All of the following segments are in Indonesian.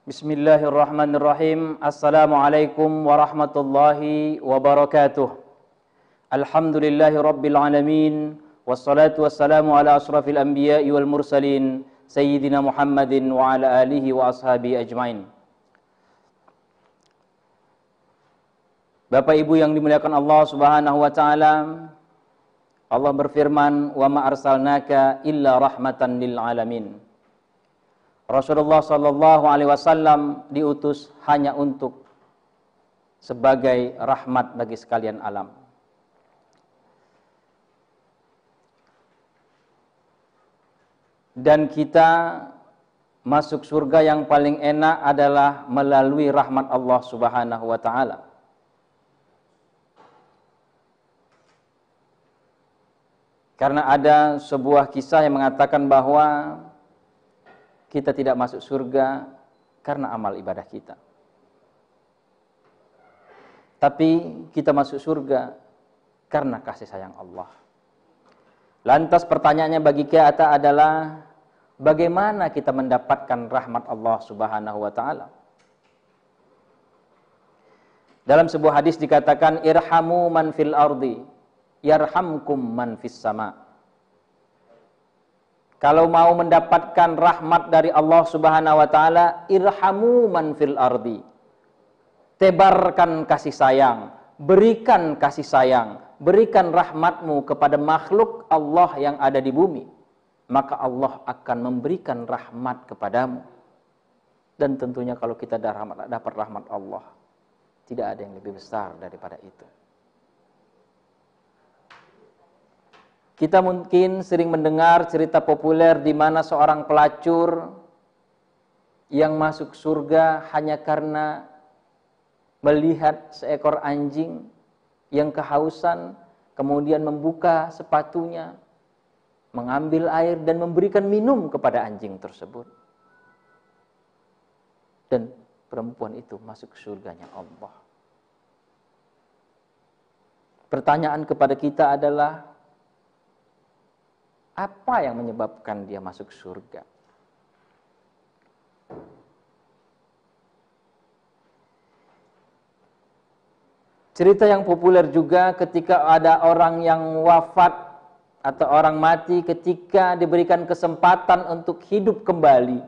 Bismillahirrahmanirrahim. Assalamualaikum warahmatullahi wabarakatuh. Alhamdulillahi rabbil alamin. Wassalatu wassalamu ala asrafil anbiya'i wal mursalin Sayyidina Muhammadin wa ala alihi wa ashabi ajmain. Bapak Ibu yang dimuliakan Allah Subhanahu wa taala, Allah berfirman, "Wa ma arsalnaka illa rahmatan lil alamin." Rasulullah sallallahu alaihi wasallam diutus hanya untuk sebagai rahmat bagi sekalian alam. Dan kita masuk surga yang paling enak adalah melalui rahmat Allah Subhanahu wa taala. Karena ada sebuah kisah yang mengatakan bahwa kita tidak masuk surga karena amal ibadah kita. Tapi kita masuk surga karena kasih sayang Allah. Lantas pertanyaannya bagi kita adalah, bagaimana kita mendapatkan rahmat Allah Subhanahu wa taala? Dalam sebuah hadis dikatakan, irhamu man fil ardi yarhamkum man fis sama. Kalau mau mendapatkan rahmat dari Allah Subhanahu wa taala, irhamu man fil ardi. Tebarkan kasih sayang, berikan kasih sayang, berikan rahmatmu kepada makhluk Allah yang ada di bumi. Maka Allah akan memberikan rahmat kepadamu. Dan tentunya kalau kita dapat rahmat Allah, tidak ada yang lebih besar daripada itu. Kita mungkin sering mendengar cerita populer di mana seorang pelacur yang masuk surga hanya karena melihat seekor anjing yang kehausan, kemudian membuka sepatunya, mengambil air dan memberikan minum kepada anjing tersebut. Dan perempuan itu masuk surganya Allah. Pertanyaan kepada kita adalah, apa yang menyebabkan dia masuk surga? Cerita yang populer juga ketika ada orang yang wafat atau orang mati, ketika diberikan kesempatan untuk hidup kembali,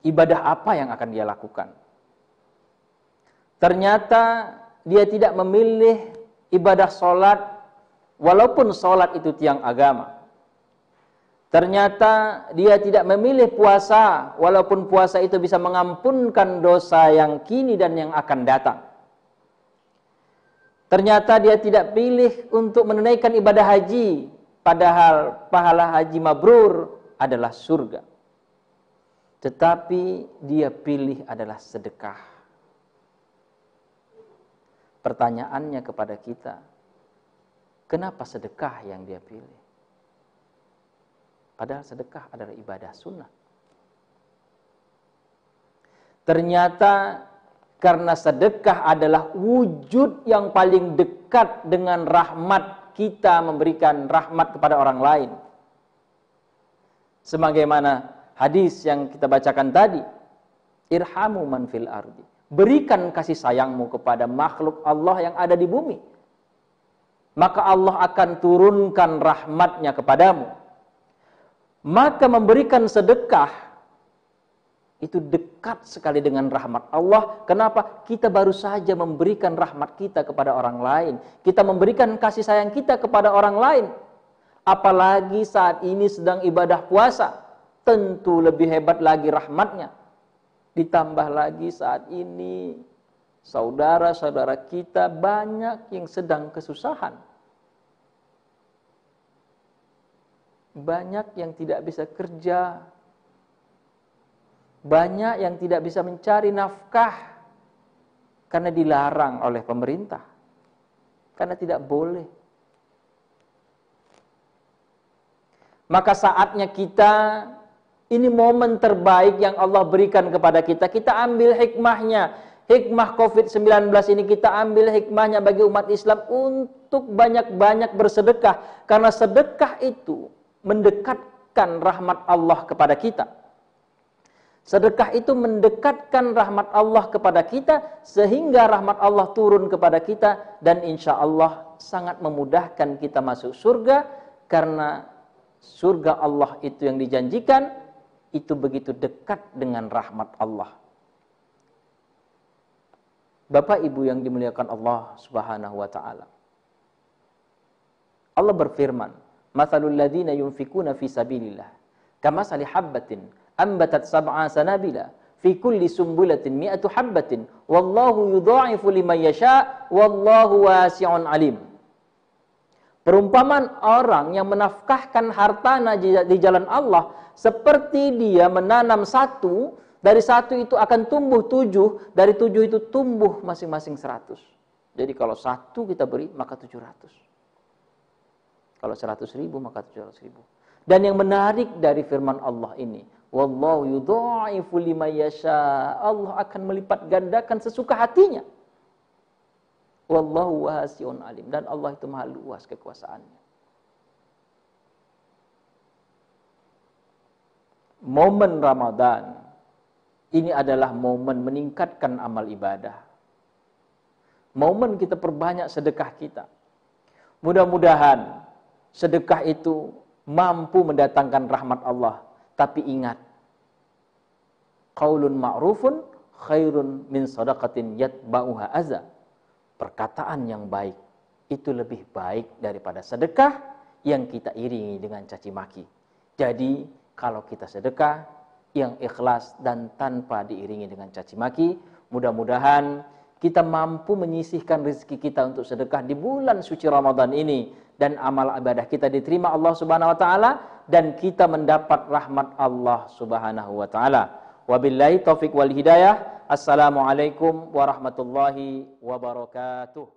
ibadah apa yang akan dia lakukan? Ternyata dia tidak memilih ibadah sholat, walaupun sholat itu tiang agama. Ternyata dia tidak memilih puasa, walaupun puasa itu bisa mengampunkan dosa yang kini dan yang akan datang. Ternyata dia tidak pilih untuk menunaikan ibadah haji, padahal pahala haji mabrur adalah surga. Tetapi dia pilih adalah sedekah. Pertanyaannya kepada kita, kenapa sedekah yang dia pilih? Padahal sedekah adalah ibadah sunnah. Ternyata karena sedekah adalah wujud yang paling dekat dengan rahmat kita, memberikan rahmat kepada orang lain. Sebagaimana hadis yang kita bacakan tadi, irhamu man fil ardi. Berikan kasih sayangmu kepada makhluk Allah yang ada di bumi. Maka Allah akan turunkan rahmatnya kepadamu. Maka memberikan sedekah itu dekat sekali dengan rahmat Allah. Kenapa? Kita baru saja memberikan rahmat kita kepada orang lain. Kita memberikan kasih sayang kita kepada orang lain. Apalagi saat ini sedang ibadah puasa. Tentu lebih hebat lagi rahmatnya. Ditambah lagi saat ini saudara-saudara kita banyak yang sedang kesusahan. Banyak yang tidak bisa kerja. Banyak yang tidak bisa mencari nafkah karena dilarang oleh pemerintah. Karena tidak boleh. Maka saatnya kita, ini momen terbaik yang Allah berikan kepada kita. Kita ambil hikmahnya. Hikmah COVID-19 ini kita ambil hikmahnya bagi umat Islam untuk banyak-banyak bersedekah. Karena sedekah itu mendekat mendekatkan rahmat Allah kepada kita. Sedekah itu mendekatkan rahmat Allah kepada kita sehingga rahmat Allah turun kepada kita dan insya Allah sangat memudahkan kita masuk surga karena surga Allah itu yang dijanjikan itu begitu dekat dengan rahmat Allah. Bapak Ibu yang dimuliakan Allah Subhanahu wa taala. Allah berfirman, "Matsalul ladzina yunfikuna fi sabilillah kamatsali habbatin ambatat sab'a sanabila fi kulli sumbulatin mi'atu habbatin wallahu yudha'ifu liman yasha' wallahu wasi'un alim." Perumpamaan orang yang menafkahkan hartanya di jalan Allah seperti dia menanam satu, dari satu itu akan tumbuh 7, dari 7 itu tumbuh masing-masing 100. Jadi kalau satu kita beri maka 700. Kalau 100.000 maka 700.000. Dan yang menarik dari firman Allah ini, wallahu yudha'ifu liman yasha, Allah akan melipat gandakan sesuka hatinya. Wallahu wasi'un alim, dan Allah itu maha luas kekuasaannya. Momen Ramadan ini adalah momen meningkatkan amal ibadah. Momen kita perbanyak sedekah kita. Mudah-mudahan sedekah itu mampu mendatangkan rahmat Allah. Tapi ingat, qaulun ma'rufun khairun min sadaqatin yatba'uha adza. Perkataan yang baik itu lebih baik daripada sedekah yang kita iringi dengan caci maki. Jadi, kalau kita sedekah yang ikhlas dan tanpa diiringi dengan caci maki, mudah-mudahan kita mampu menyisihkan rezeki kita untuk sedekah di bulan suci Ramadan ini dan amal ibadah kita diterima Allah Subhanahu wa taala dan kita mendapat rahmat Allah Subhanahu wa taala. Wabillahi taufik wal hidayah. Assalamualaikum warahmatullahi wabarakatuh.